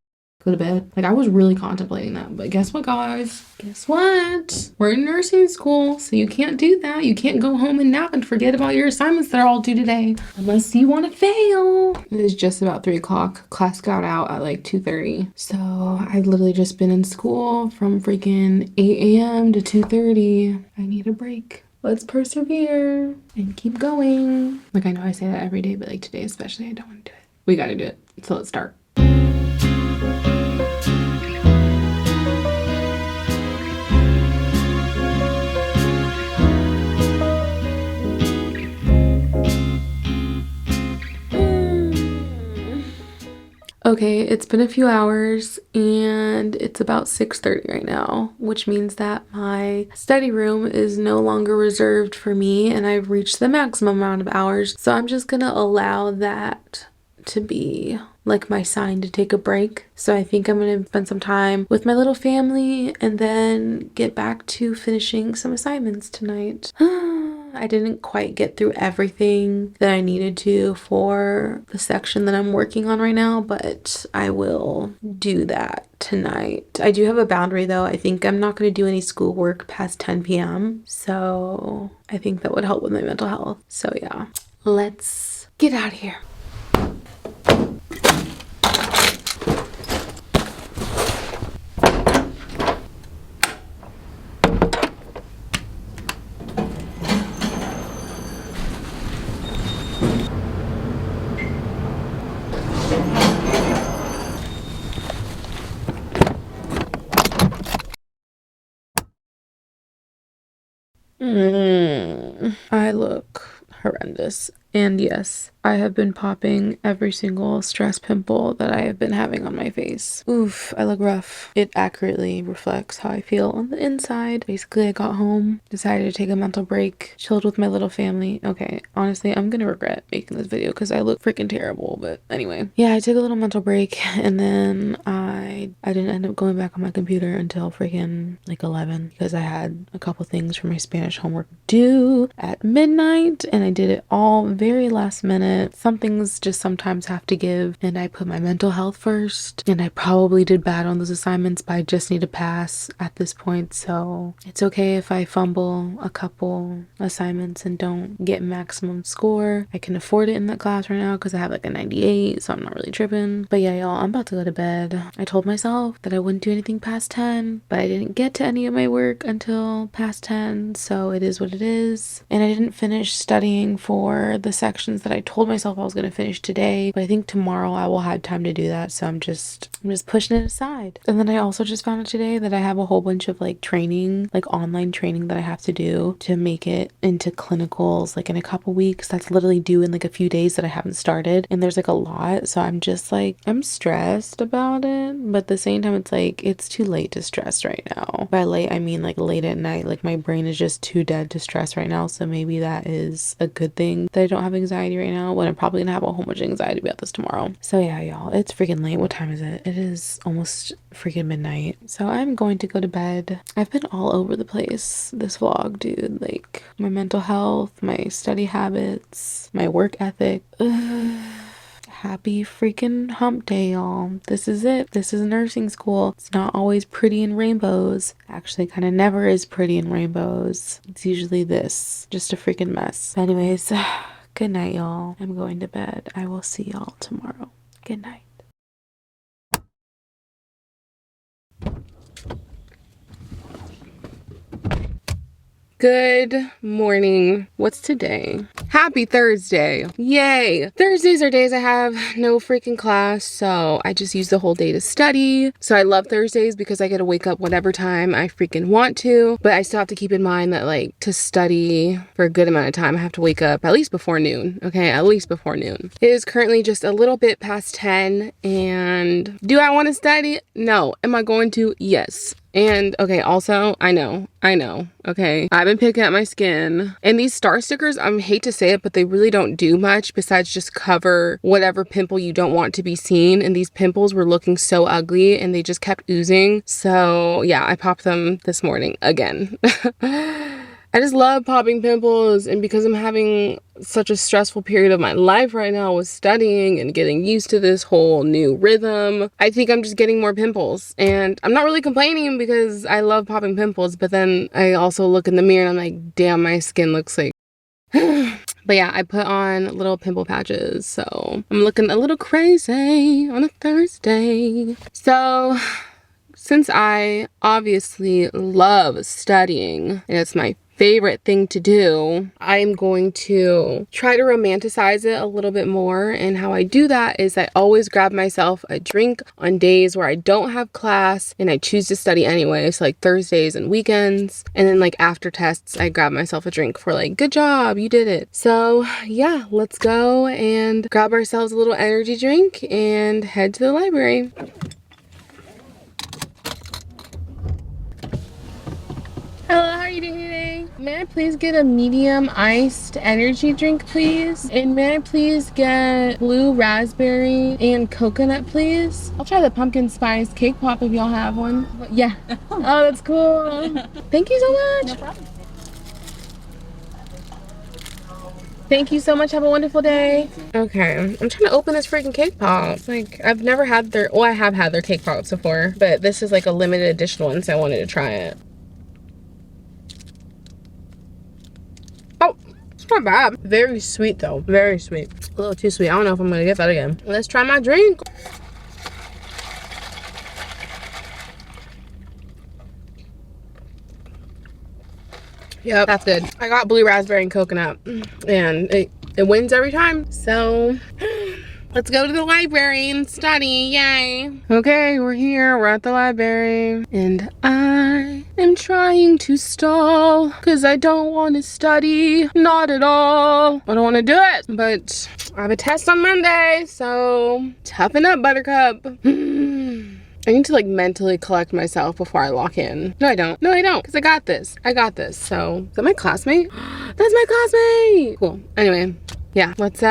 go to bed? Like, I was really contemplating that. But guess what, guys? Guess what? We're in nursing school, so you can't do that. You can't go home and nap and forget about your assignments that are all due today. Unless you want to fail. It is just about 3 o'clock. Class got out at like 2:30. So I've literally just been in school from freaking 8 a.m. to 2:30. I need a break. Let's persevere and keep going. Like, I know I say that every day, but like today especially, I don't want to do it. We gotta do it. So let's start. Okay, it's been a few hours and it's about 6:30 right now, which means that my study room is no longer reserved for me and I've reached the maximum amount of hours. So I'm just gonna allow that to be like my sign to take a break. So I think I'm gonna spend some time with my little family and then get back to finishing some assignments tonight. I didn't quite get through everything that I needed to for the section that I'm working on right now, but I will do that tonight. I do have a boundary though. I think I'm not going to do any schoolwork past 10 p.m. So I think that would help with my mental health. So yeah, let's get out of here. I look horrendous. And yes, I have been popping every single stress pimple that I have been having on my face. Oof, I look rough. It accurately reflects how I feel on the inside. Basically, I got home, decided to take a mental break, chilled with my little family. Okay, honestly, I'm gonna regret making this video because I look freaking terrible, but anyway. Yeah, I took a little mental break and then I didn't end up going back on my computer until freaking like 11 because I had a couple things for my Spanish homework due at midnight and I did it all very last minute. Some things just sometimes have to give, and I put my mental health first, and I probably did bad on those assignments, but I just need to pass at this point, so it's okay if I fumble a couple assignments and don't get maximum score. I can afford it in that class right now because I have like a 98, so I'm not really tripping. But yeah, y'all, I'm about to go to bed. I told myself that I wouldn't do anything past 10, but I didn't get to any of my work until past 10, so it is what it is. And I didn't finish studying for the sections that I told myself I was going to finish today, but I think tomorrow I will have time to do that, so I'm just pushing it aside. And then I also just found out today that I have a whole bunch of like training, like online training that I have to do to make it into clinicals like in a couple weeks. That's literally due in like a few days that I haven't started, and there's like a lot, so I'm just like, I'm stressed about it, but at the same time it's like it's too late to stress right now. By late I mean like late at night. Like my brain is just too dead to stress right now, so maybe that is a good thing that I don't have anxiety right now, when I'm probably gonna have a whole bunch of anxiety about this tomorrow. So yeah, y'all, it's freaking late. What time is it? It is almost freaking midnight, so I'm going to go to bed. I've been all over the place this vlog, dude. Like my mental health, my study habits, my work ethic. Happy freaking hump day, y'all. This is it. This is nursing school. It's not always pretty in rainbows. Actually, kind of never is pretty in rainbows. It's usually this. Just a freaking mess. Anyways, good night, y'all. I'm going to bed. I will see y'all tomorrow. Good night. Good morning. What's today? Happy Thursday. Yay. Thursdays are days I have no freaking class, so I just use the whole day to study. So I love Thursdays because I get to wake up whatever time I freaking want to, but I still have to keep in mind that like to study for a good amount of time, I have to wake up at least before noon. Okay, at least before noon. It is currently just a little bit past 10, and do I want to study? No. Am I going to? Yes. And okay, also, I know, okay, I've been picking at my skin, and these star stickers, I hate to say it, but they really don't do much besides just cover whatever pimple you don't want to be seen, and these pimples were looking so ugly, and they just kept oozing, so yeah, I popped them this morning again. I just love popping pimples, and because I'm having such a stressful period of my life right now with studying and getting used to this whole new rhythm, I think I'm just getting more pimples. And I'm not really complaining because I love popping pimples, but then I also look in the mirror and I'm like, damn, my skin looks like but yeah, I put on little pimple patches, so I'm looking a little crazy on a Thursday. So since I obviously love studying, and it's my favorite thing to do, I'm going to try to romanticize it a little bit more. And how I do that is I always grab myself a drink on days where I don't have class and I choose to study anyway, so like Thursdays and weekends. And then like after tests, I grab myself a drink for like, good job, you did it. So yeah, let's go and grab ourselves a little energy drink and head to the library. Hello, how are you doing today? May I please get a medium iced energy drink, please? And may I please get blue raspberry and coconut, please? I'll try the pumpkin spice cake pop if y'all have one. Yeah. Oh, that's cool. Thank you so much. No problem. Thank you so much. Have a wonderful day. Okay, I'm trying to open this freaking cake pop. Like, I've never had their, well, I have had their cake pops before, but this is like a limited edition one, so I wanted to try it. Oh, it's not bad. Very sweet though, very sweet. A little too sweet. I don't know if I'm gonna get that again. Let's try my drink. Yep, that's good. I got blue raspberry and coconut, and it wins every time. So Let's go to the library and study, yay. Okay, we're here, we're at the library. And I am trying to stall, because I don't want to study, not at all. I don't want to do it, but I have a test on Monday, so toughen up, Buttercup. I need to like mentally collect myself before I lock in. No, I don't, because I got this, so. Is that my classmate? That's my classmate! Cool, anyway. Yeah, let's,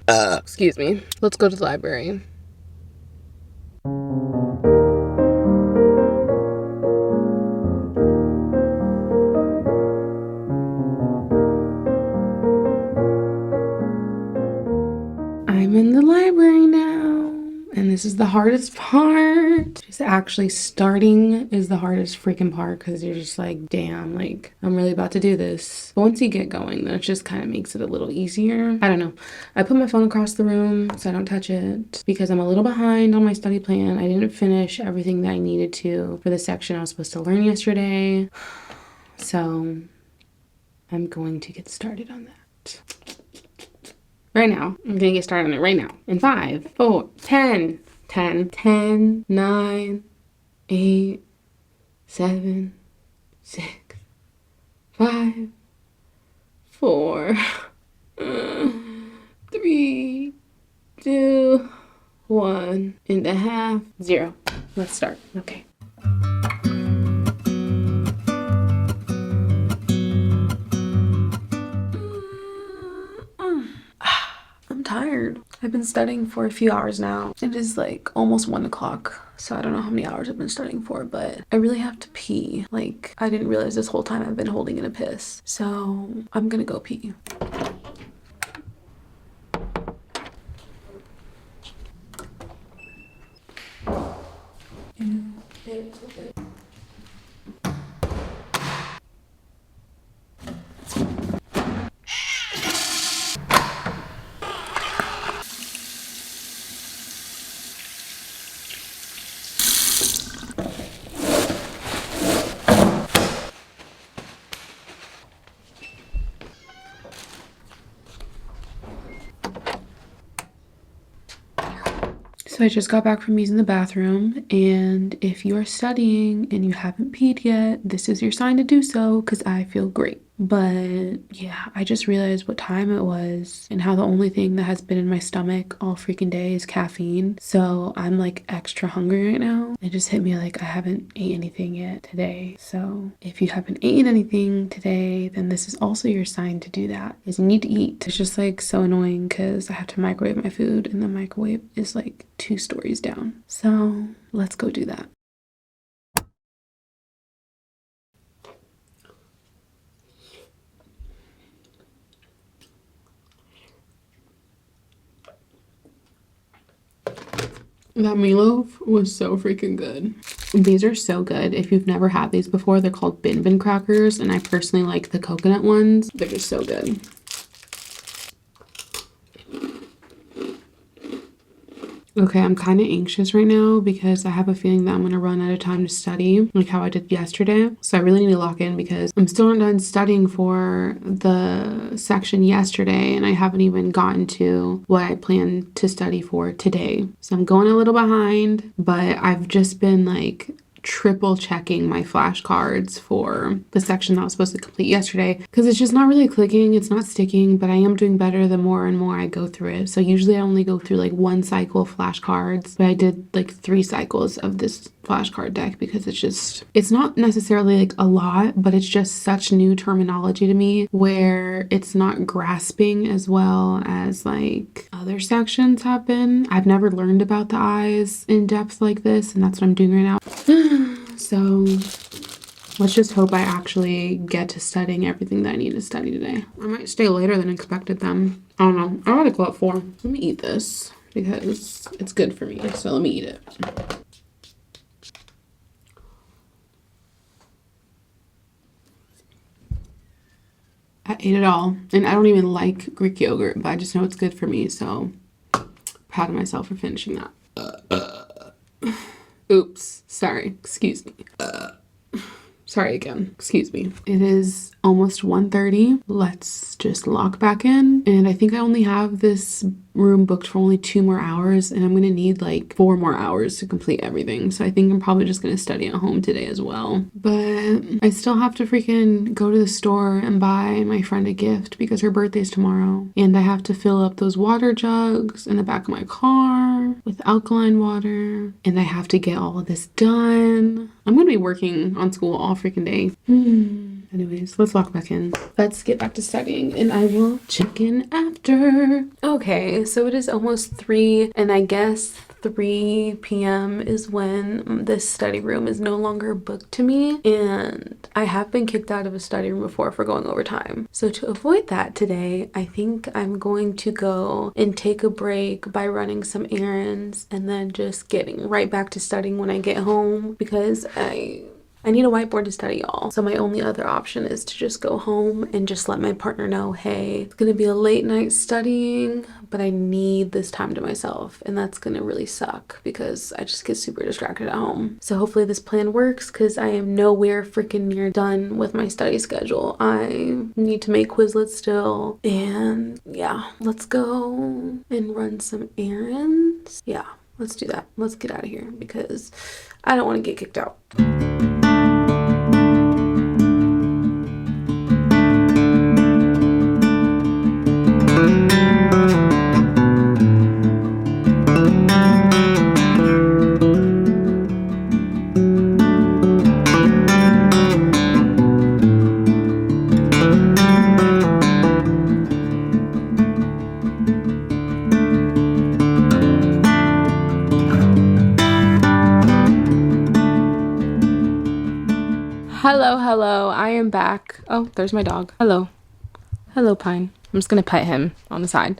excuse me. Let's go to the library. I'm in the library now, and this is the hardest part. Just actually starting is the hardest freaking part, because you're just like, damn, like, I'm really about to do this. But once you get going, then it just kind of makes it a little easier. I don't know. I put my phone across the room so I don't touch it, because I'm a little behind on my study plan. I didn't finish everything that I needed to for the section I was supposed to learn yesterday. So I'm going to get started on that. Right now. I'm gonna get started on it right now. In 5, 4, 10, 9, 8, 7, 6, 5, 4, 3, 2, 1, and a half, 0. Let's start. Okay. I'm tired. I've been studying for a few hours now. It is like almost 1 o'clock, so I don't know how many hours I've been studying for, but I really have to pee. Like, I didn't realize this whole time I've been holding in a piss. So I'm gonna go pee. So I just got back from using the bathroom, and if you are studying and you haven't peed yet, this is your sign to do so, because I feel great. But yeah, I just realized what time it was and how the only thing that has been in my stomach all freaking day is caffeine. So I'm like extra hungry right now. It just hit me like I haven't ate anything yet today. So if you haven't eaten anything today, then this is also your sign to do that, is you need to eat. It's just like so annoying because I have to microwave my food, and the microwave is like 2 stories down. So let's go do that. That meatloaf was so freaking good. These are so good. If you've never had these before, they're called Bin Bin crackers, and I personally like the coconut ones. They're just so good. Okay, I'm kind of anxious right now because I have a feeling that I'm going to run out of time to study, like how I did yesterday. So I really need to lock in because I'm still not done studying for the section yesterday, and I haven't even gotten to what I plan to study for today. So I'm going a little behind, but I've just been like triple checking my flashcards for the section that I was supposed to complete yesterday because it's just not really clicking, it's not sticking, but I am doing better the more and more I go through it. So usually I only go through like 1 cycle of flashcards, but I did like 3 cycles of this flashcard deck because it's not necessarily like a lot, but it's just such new terminology to me where it's not grasping as well as like other sections have been. I've never learned about the eyes in depth like this, and that's what I'm doing right now. So let's just hope I actually get to studying everything that I need to study today. I might stay later than expected then. I don't know. I want to go at 4. Let me eat this because it's good for me. So let me eat it. I ate it all, and I don't even like Greek yogurt, but I just know it's good for me, so proud of myself for finishing that. Oops, sorry, excuse me. Sorry again. Excuse me. It is almost 1:30. Let's just log back in. And I think I only have this room booked for only 2 more hours, and I'm gonna need like 4 more hours to complete everything. So I think I'm probably just gonna study at home today as well. But I still have to freaking go to the store and buy my friend a gift because her birthday's tomorrow. And I have to fill up those water jugs in the back of my car with alkaline water. And I have to get all of this done. I'm gonna be working on school all freaking day. Anyways, let's log back in. Let's get back to studying and I will check in after. Okay, so it is almost 3 and I guess 3 p.m. is when this study room is no longer booked to me, and I have been kicked out of a study room before for going overtime. So to avoid that today, I think I'm going to go and take a break by running some errands and then just getting right back to studying when I get home because I need a whiteboard to study, y'all. So my only other option is to just go home and just let my partner know, hey, it's gonna be a late night studying, but I need this time to myself. And that's gonna really suck because I just get super distracted at home. So hopefully this plan works because I am nowhere freaking near done with my study schedule. I need to make Quizlets still. And yeah, let's go and run some errands. Yeah, let's do that. Let's get out of here because I don't want to get kicked out. Hello, I am back. Oh, there's my dog. Hello, Pine. I'm just gonna pet him on the side.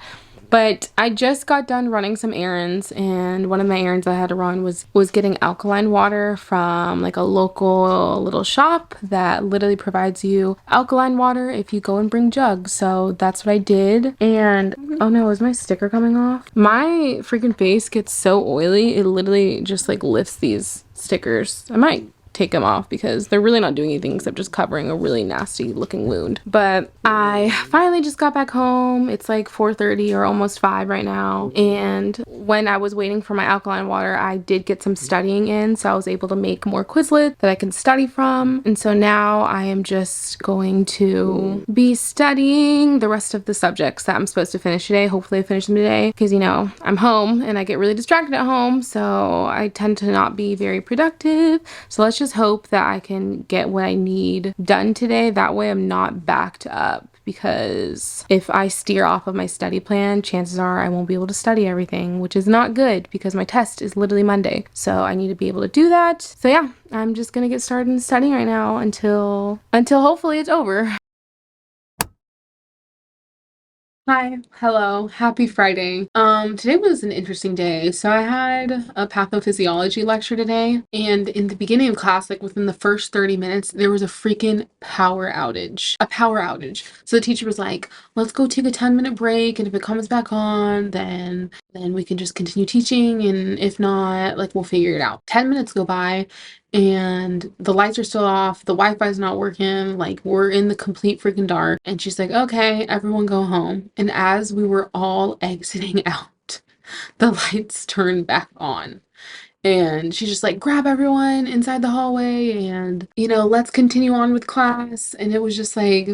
But I just got done running some errands, and one of my errands I had to run was getting alkaline water from like a local little shop that literally provides you alkaline water if you go and bring jugs. So that's what I did. And oh no, is my sticker coming off? My freaking face gets so oily, it literally just like lifts these stickers. I might take them off because they're really not doing anything except just covering a really nasty looking wound. But I finally just got back home. It's like 4:30 or almost 5 right now, and when I was waiting for my alkaline water, I did get some studying in, so I was able to make more Quizlet that I can study from. And so now I am just going to be studying the rest of the subjects that I'm supposed to finish today. Hopefully I finish them today because, you know, I'm home and I get really distracted at home, so I tend to not be very productive. So let's just hope that I can get what I need done today. That way I'm not backed up, because if I steer off of my study plan, chances are I won't be able to study everything, which is not good because my test is literally Monday. So I need to be able to do that. So yeah, I'm just gonna get started in studying right now until hopefully it's over. Hi, hello, happy Friday. Today was an interesting day. So I had a pathophysiology lecture today, and in the beginning of class, like within the first 30 minutes, there was a freaking power outage. A power outage. So the teacher was like, let's go take a 10-minute break, and if it comes back on, then we can just continue teaching, and if not, like we'll figure it out. 10 minutes go by, and the lights are still off, the Wi-Fi is not working, like we're in the complete freaking dark. And she's like, okay, everyone go home. And as we were all exiting out, the lights turned back on. And she's just like, grab everyone inside the hallway and, you know, let's continue on with class. And it was just like,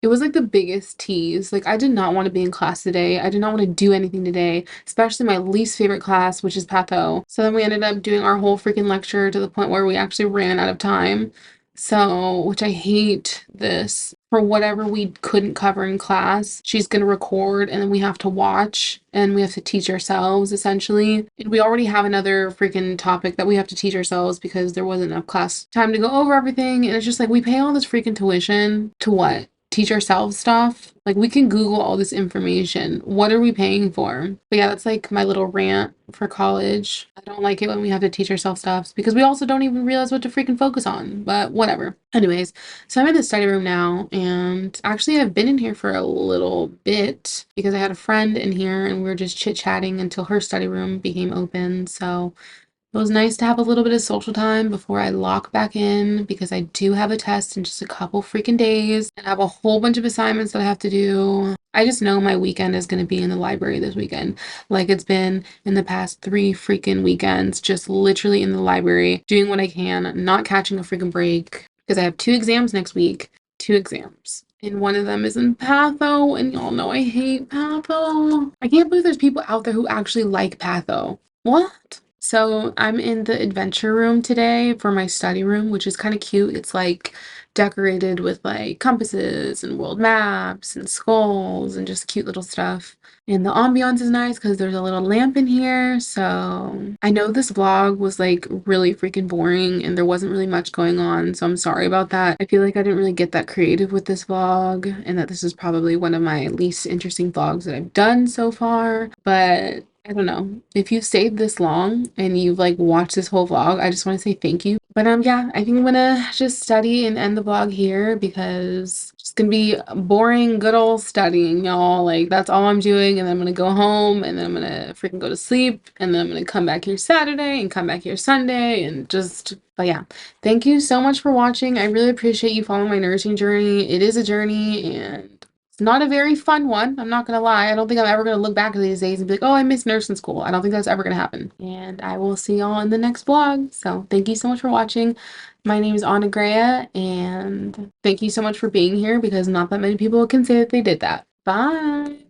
it was like the biggest tease. Like, I did not want to be in class today. I did not want to do anything today, especially my least favorite class, which is Patho. So then we ended up doing our whole freaking lecture to the point where we actually ran out of time. So, which I hate this. For whatever we couldn't cover in class, she's going to record and then we have to watch and we have to teach ourselves essentially. And we already have another freaking topic that we have to teach ourselves because there wasn't enough class time to go over everything. And it's just like, we pay all this freaking tuition to what? Teach ourselves stuff. Like, we can Google all this information. What are we paying for? But yeah, that's like my little rant for college. I don't like it when we have to teach ourselves stuff because we also don't even realize what to freaking focus on, but whatever. Anyways, so I'm in the study room now, and actually I've been in here for a little bit because I had a friend in here and we were just chit-chatting until her study room became open. So It was nice to have a little bit of social time before I lock back in because I do have a test in just a couple freaking days and I have a whole bunch of assignments that I have to do. I just know my weekend is going to be in the library this weekend, like it's been in the past 3 freaking weekends, just literally in the library, doing what I can, not catching a freaking break because I have 2 exams next week. 2 exams. And one of them is in Patho, and y'all know I hate Patho. I can't believe there's people out there who actually like Patho. What? So I'm in the adventure room today for my study room, which is kind of cute. It's like decorated with like compasses and world maps and skulls and just cute little stuff. And the ambiance is nice because there's a little lamp in here. So I know this vlog was like really freaking boring and there wasn't really much going on. So I'm sorry about that. I feel like I didn't really get that creative with this vlog and that this is probably one of my least interesting vlogs that I've done so far. But I don't know. If you've stayed this long and you've like watched this whole vlog, I just want to say thank you. But yeah, I think I'm gonna just study and end the vlog here because it's gonna be boring, good old studying, y'all. Like that's all I'm doing, and then I'm gonna go home and then I'm gonna freaking go to sleep and then I'm gonna come back here Saturday and come back here Sunday and just but yeah, thank you so much for watching. I really appreciate you following my nursing journey. It is a journey and it's not a very fun one. I'm not gonna lie. I don't think I'm ever gonna look back at these days and be like, oh, I miss nursing school. I don't think that's ever gonna happen. And I will see y'all in the next vlog. So thank you so much for watching. My name is Anagrea, and thank you so much for being here because not that many people can say that they did that. Bye.